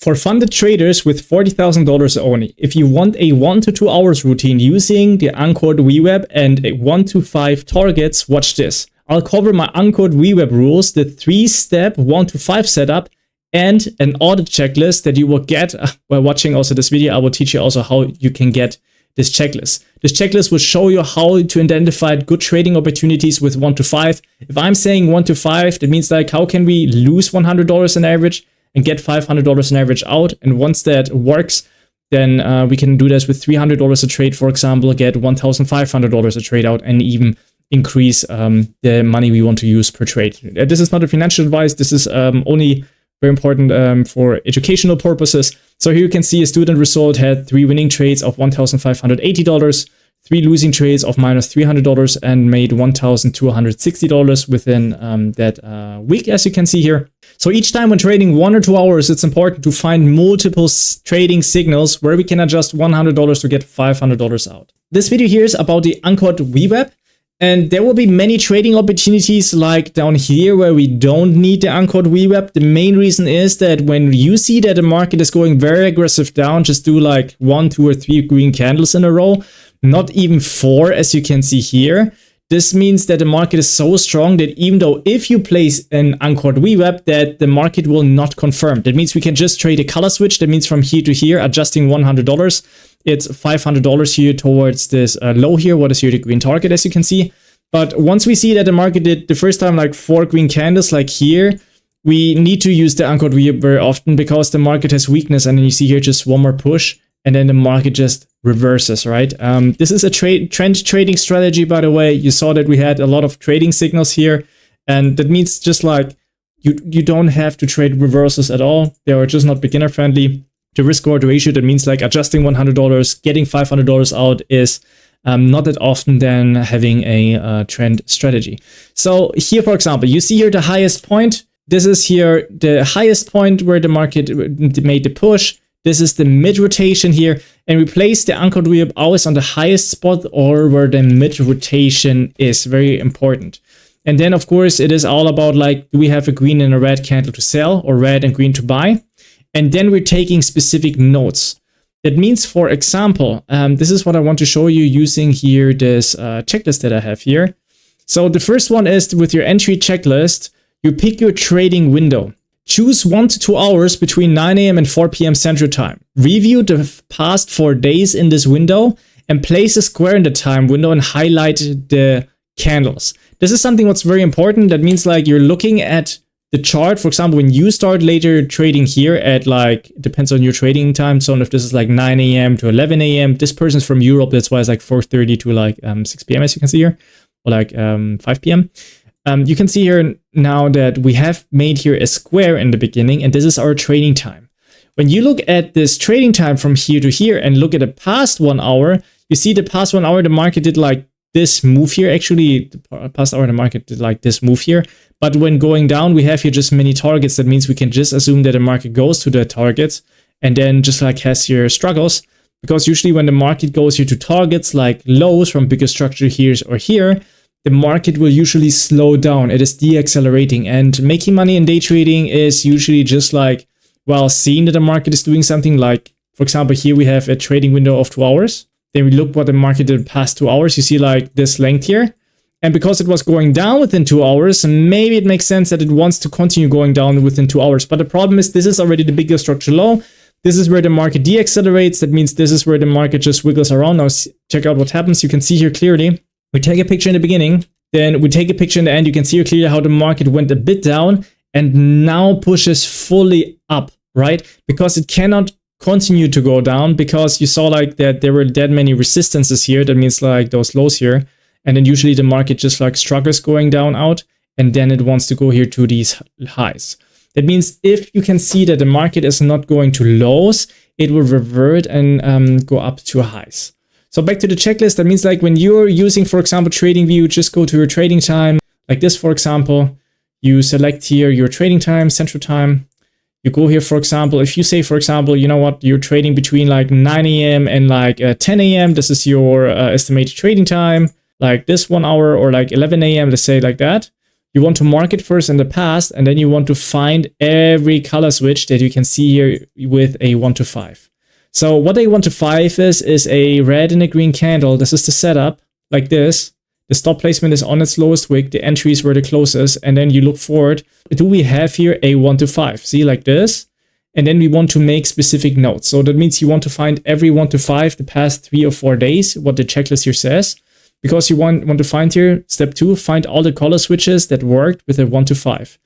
For funded traders with $40,000 only, if you want a 1 to 2 hours routine using the Anchored VWAP and a 1 to 5 targets, watch this. I'll cover my Anchored VWAP rules, the 3-step 1 to 5 setup, and an audit checklist that you will get while watching also this video. I will teach you also how you can get this checklist. This checklist will show you how to identify good trading opportunities with 1 to 5. If I'm saying 1 to 5, that means like how can we lose $100 on average and get $500 on average out. And once that works, then we can do this with $300 a trade, for example, get $1,500 a trade out, and even increase the money we want to use per trade. This is not a financial advice. This is only very important for educational purposes. So here you can see a student result had 3 winning trades of $1,580, 3 losing trades of minus $300, and made $1,260 within that week, as you can see here. So each time when trading 1 or 2 hours, it's important to find multiple trading signals where we can adjust $100 to get $500 out. This video here is about the Anchored VWAP. And there will be many trading opportunities like down here where we don't need the Anchored VWAP. The main reason is that when you see that the market is going very aggressive down, just do like 1, 2, or 3 green candles in a row, not even 4, as you can see here. This means that the market is so strong that even though if you place an Anchored VWAP, that the market will not confirm. That means we can just trade a color switch. That means from here to here, adjusting $100. It's $500 here towards this low here. What is here the green target, as you can see. But once we see that the market did the first time like 4 green candles like here, we need to use the Anchored VWAP very often because the market has weakness. And then you see here just one more push and then the market just reverses, right? This is a trend trading strategy, by the way. You saw that we had a lot of trading signals here. And that means just like you don't have to trade reversals at all. They are just not beginner friendly. The risk reward ratio, that means like adjusting $100, getting $500 out is not that often than having a trend strategy. So here, for example, you see here the highest point. This is here the highest point where the market made the push. This is the mid rotation here, and we place the Anchored VWAP always on the highest spot or where the mid rotation is. Very important. And then, of course, it is all about like, do we have a green and a red candle to sell or red and green to buy? And then we're taking specific notes. That means, for example, this is what I want to show you using here this checklist that I have here. So the first one is with your entry checklist, you pick your trading window. Choose 1 to 2 hours between 9 a.m. and 4 p.m. Central Time. Review the past 4 days in this window and place a square in the time window and highlight the candles. This is something that's very important. That means like you're looking at the chart. For example, when you start later trading here at like, it depends on your trading time zone. If this is like 9 a.m. to 11 a.m., this person's from Europe. That's why it's like 4:30 to like 6 p.m. as you can see here, or like 5 p.m. You can see here now that we have made here a square in the beginning, and this is our trading time. When you look at this trading time from here to here and look at the past 1 hour, you see the past 1 hour, the market did like this move here. Actually, the past hour, the market did like this move here. But when going down, we have here just many targets. That means we can just assume that the market goes to the targets and then just like has here struggles. Because usually when the market goes here to targets like lows from bigger structure here or here, the market will usually slow down. It is deaccelerating, and making money in day trading is usually just like, well, seeing that the market is doing something like, for example, here we have a trading window of 2 hours. Then we look what the market did past 2 hours. You see like this length here. And because it was going down within 2 hours, maybe it makes sense that it wants to continue going down within 2 hours. But the problem is this is already the bigger structure low. This is where the market deaccelerates. That means this is where the market just wiggles around. Now check out what happens. You can see here clearly. We take a picture in the beginning, then we take a picture in the end. You can see here clearly how the market went a bit down and now pushes fully up, right? Because it cannot continue to go down because you saw like that there were that many resistances here. That means like those lows here. And then usually the market just like struggles going down out, and then it wants to go here to these highs. That means if you can see that the market is not going to lows, it will revert and go up to highs. So back to the checklist, that means like when you're using, for example, TradingView, just go to your trading time like this, for example. You select here your trading time, central time. You go here, for example, if you say, for example, you know what, you're trading between like 9 a.m. and like 10 a.m. This is your estimated trading time, like this 1 hour or like 11 a.m. Let's say like that. You want to mark it first in the past, and then you want to find every color switch that you can see here with a 1 to 5. So what a 1 to 5 is a red and a green candle. This is the setup, like this. The stop placement is on its lowest wick, the entries were the closest, and then you look forward. Do we have here a 1 to 5? See, like this? And then we want to make specific notes. So that means you want to find every 1 to 5 the past 3 or 4 days, what the checklist here says. Because you want to find here, step 2, find all the color switches that worked with a 1 to 5.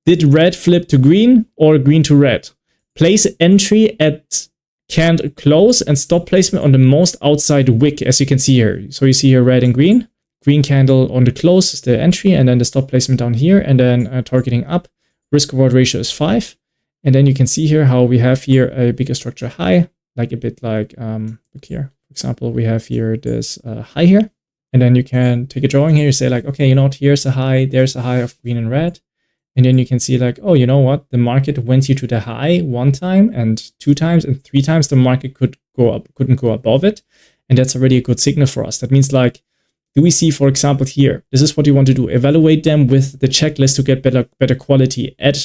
Did red flip to green or green to red? Place entry at candle close and stop placement on the most outside wick, as you can see here. So you see here red and green. Green candle on the close is the entry, and then the stop placement down here, and then targeting up. Risk reward ratio is 5. And then you can see here how we have here a bigger structure high, like a bit like, look here. For example, we have here this high here. And then you can take a drawing here, you say like, okay, you know what, here's a high, there's a high of green and red. And then you can see like, oh, you know what, the market went here to the high 1 time and 2 times and 3 times the market couldn't go above it. And that's already a good signal for us. That means like, do we see, for example, here, this is what you want to do, evaluate them with the checklist to get better quality. Add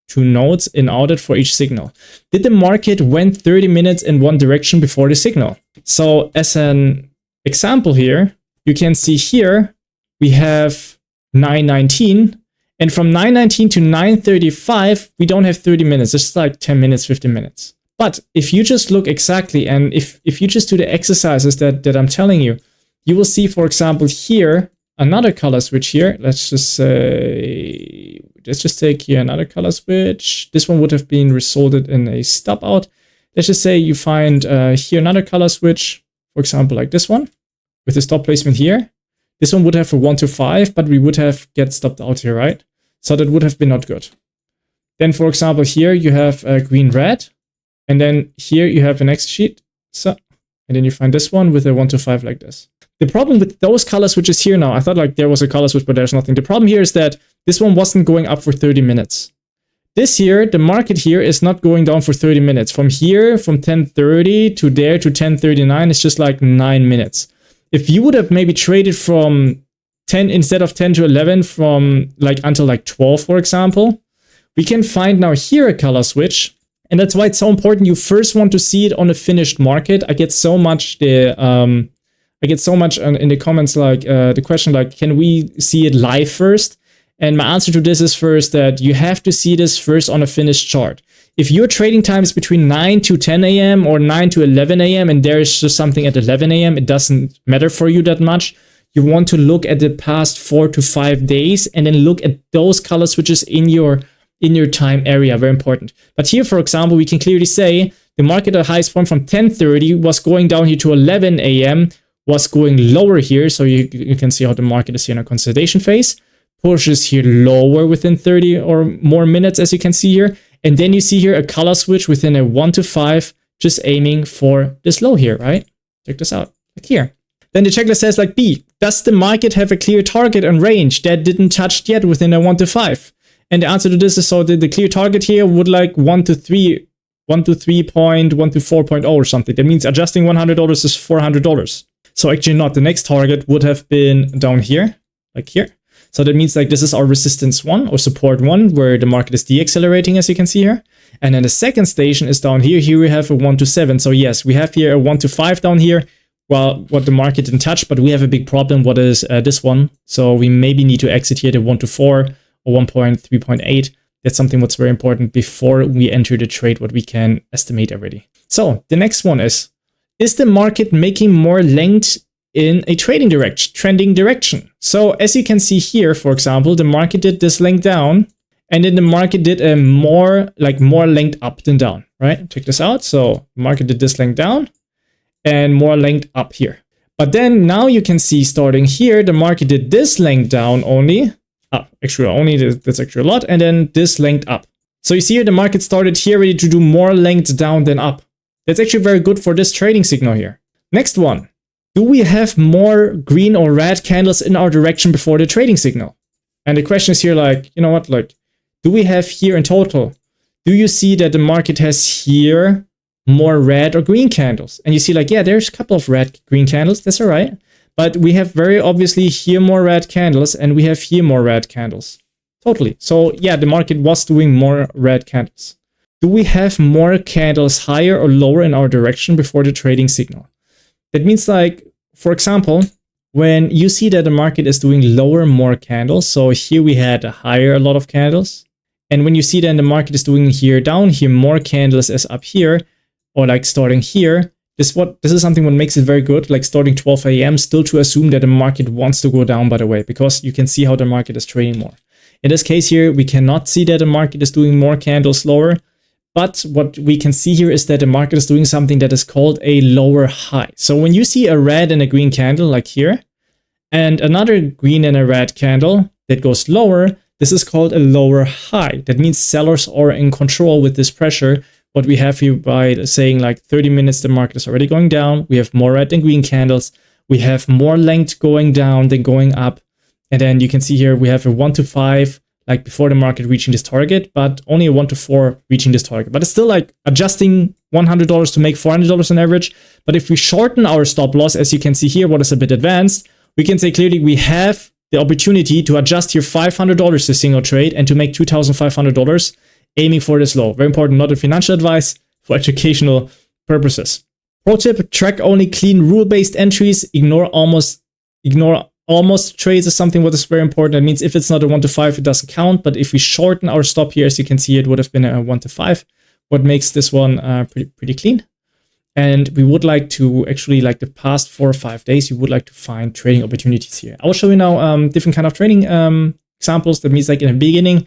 2 nodes in audit for each signal. Did the market went 30 minutes in one direction before the signal? So as an example here, you can see here, we have 9:19, and from 9:19 to 9:35, we don't have 30 minutes, it's like 10 minutes, 15 minutes. But if you just look exactly, and if you just do the exercises that I'm telling you, you will see, for example, here, another color switch here. Let's just say, let's just take here another color switch. This one would have been resulted in a stop out. Let's just say you find here another color switch, for example, like this one, with the stop placement here. This one would have a 1 to 5, but we would have get stopped out here, right? So that would have been not good. Then, for example, here you have green, red, and then here you have the next sheet. So, and then you find this one with a 1 to 5 like this. The problem with those color switches here now, I thought like there was a color switch, but there's nothing. The problem here is that this one wasn't going up for 30 minutes. This here, the market here is not going down for 30 minutes. From here, from 10:30 to there to 10:39, it's just like 9 minutes. If you would have maybe traded from 10 instead of 10 to 11 from like until like 12, for example, we can find now here a color switch. And that's why it's so important. You first want to see it on a finished market. I get so much in the comments like the question like, can we see it live first? And my answer to this is first that you have to see this first on a finished chart. If your trading time is between 9 to 10 a.m. or 9 to 11 a.m. and there is just something at 11 a.m., it doesn't matter for you that much. You want to look at the past 4 to 5 days and then look at those color switches in your time area. Very important. But here, for example, we can clearly say the market at the highest point from 10:30 was going down here to 11 a.m., was going lower here. So you can see how the market is here in a consolidation phase. Pushes here lower within 30 or more minutes, as you can see here. And then you see here a color switch within a 1 to 5, just aiming for this low here, right? Check this out, like here. Then the checklist says like B, does the market have a clear target and range that didn't touch yet within a 1 to 5? And the answer to this is, so the clear target here would like 1 to 3, 1 to 3.1 to 4.0 or something. That means adjusting $100 is $400. So actually not. The next target would have been down here, like here. So that means like this is our resistance 1 or support 1, where the market is deaccelerating, as you can see here. And then the second station is down here. Here we have a 1 to 7. So yes, we have here a 1 to 5 down here. Well, what the market didn't touch, but we have a big problem. What is this one? So we maybe need to exit here the 1 to 4 or 1.3.8. That's something what's very important before we enter the trade, what we can estimate already. So the next one is the market making more length in a trending direction? So as you can see here, for example, the market did this length down, and then the market did a more length up than down, right? Check this out. So the market did this length down and more length up here. But then now you can see starting here, the market did this length down only. That's actually a lot. And then this length up. So you see here, the market started here ready to do more length down than up. That's actually very good for this trading signal here. Next one. Do we have more green or red candles in our direction before the trading signal? And the question is here like, you know what, like, do we have here in total? Do you see that the market has here more red or green candles? And you see like, yeah, there's a couple of red, green candles. That's all right. But we have very obviously here more red candles and we have here more red candles. Totally. So yeah, the market was doing more red candles. Do we have more candles higher or lower in our direction before the trading signal? That means, like, for example, when you see that the market is doing lower more candles, so here we had a lot of candles, and when you see that the market is doing here down here more candles as up here, or like starting here, this is something what makes it very good, like starting 12 a.m. still to assume that the market wants to go down, by the way, because you can see how the market is trading more. In this case here, we cannot see that the market is doing more candles lower, but what we can see here is that the market is doing something that is called a lower high. So when you see a red and a green candle like here, and another green and a red candle that goes lower, this is called a lower high. That means sellers are in control with this pressure. What we have here by saying like 30 minutes, the market is already going down. We have more red and green candles. We have more length going down than going up. And then you can see here we have a 1 to 5, like before the market reaching this target, but only a 1 to 4 reaching this target. But it's still like adjusting $100 to make $400 on average. But if we shorten our stop loss, as you can see here, what is a bit advanced, we can say clearly we have the opportunity to adjust here $500 to single trade and to make $2,500 aiming for this low. Very important, not a financial advice, for educational purposes. Pro tip, track only clean rule-based entries. Ignore almost trades is something what is very important. That means if it's not a 1 to 5, it doesn't count. But if we shorten our stop here, as you can see, it would have been a 1 to 5. What makes this one pretty clean. And we would like to actually, like the past 4 or 5 days, we would like to find trading opportunities here. I will show you now different kind of trading examples. That means like in the beginning,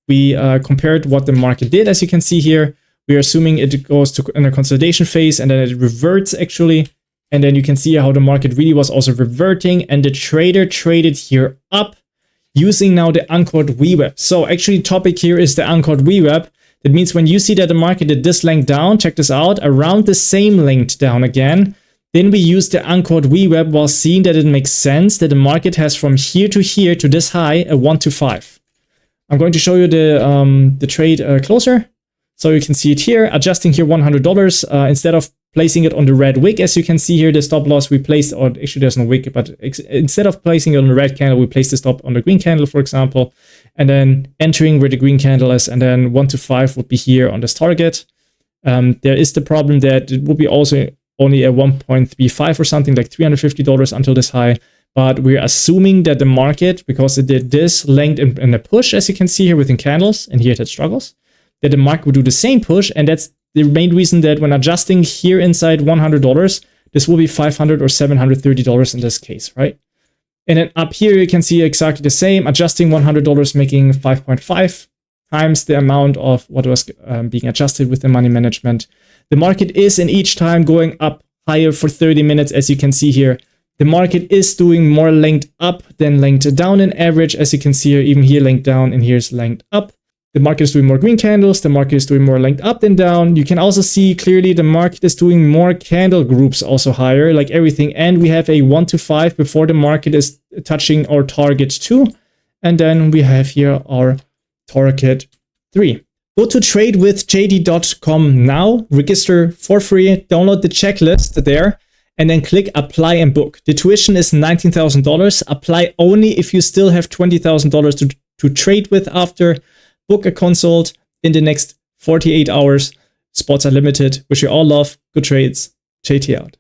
we compared what the market did. As you can see here, we are assuming it goes to in a consolidation phase and then it reverts actually. And then you can see how the market really was also reverting, and the trader traded here up using now the anchored VWAP. So actually topic here is the anchored VWAP. That means when you see that the market did this length down, check this out, around the same length down again, then we use the anchored VWAP while seeing that it makes sense that the market has from here to this high a 1 to 5. I'm going to show you the trade closer. So you can see it here, adjusting here $100 instead of placing it on the red wick. As you can see here, the stop loss we placed, or actually there's no wick, but instead of placing it on the red candle, we placed the stop on the green candle, for example, and then entering where the green candle is, and then 1 to 5 would be here on this target. There is the problem that it would be also only a 1.35 or something, like $350 until this high. But we're assuming that the market, because it did this length in a push, as you can see here within candles, and here it had struggles, that the market would do the same push. And that's the main reason that when adjusting here inside $100, this will be $500 or $730 in this case, right? And then up here, you can see exactly the same, adjusting $100, making 5.5 times the amount of what was being adjusted with the money management. The market is in each time going up higher for 30 minutes, as you can see here. The market is doing more length up than length down in average, as you can see here, even here length down and here's length up. The market is doing more green candles, the market is doing more length up than down. You can also see clearly the market is doing more candle groups also higher, like everything. And we have a 1 to 5 before the market is touching our target 2. And then we have here our target 3. Go to tradewithjd.com now, register for free, download the checklist there, and then click apply and book. The tuition is $19,000. Apply only if you still have $20,000 to trade with after. Book a consult in the next 48 hours. Spots are limited. Wish you all love. Good trades. JT out.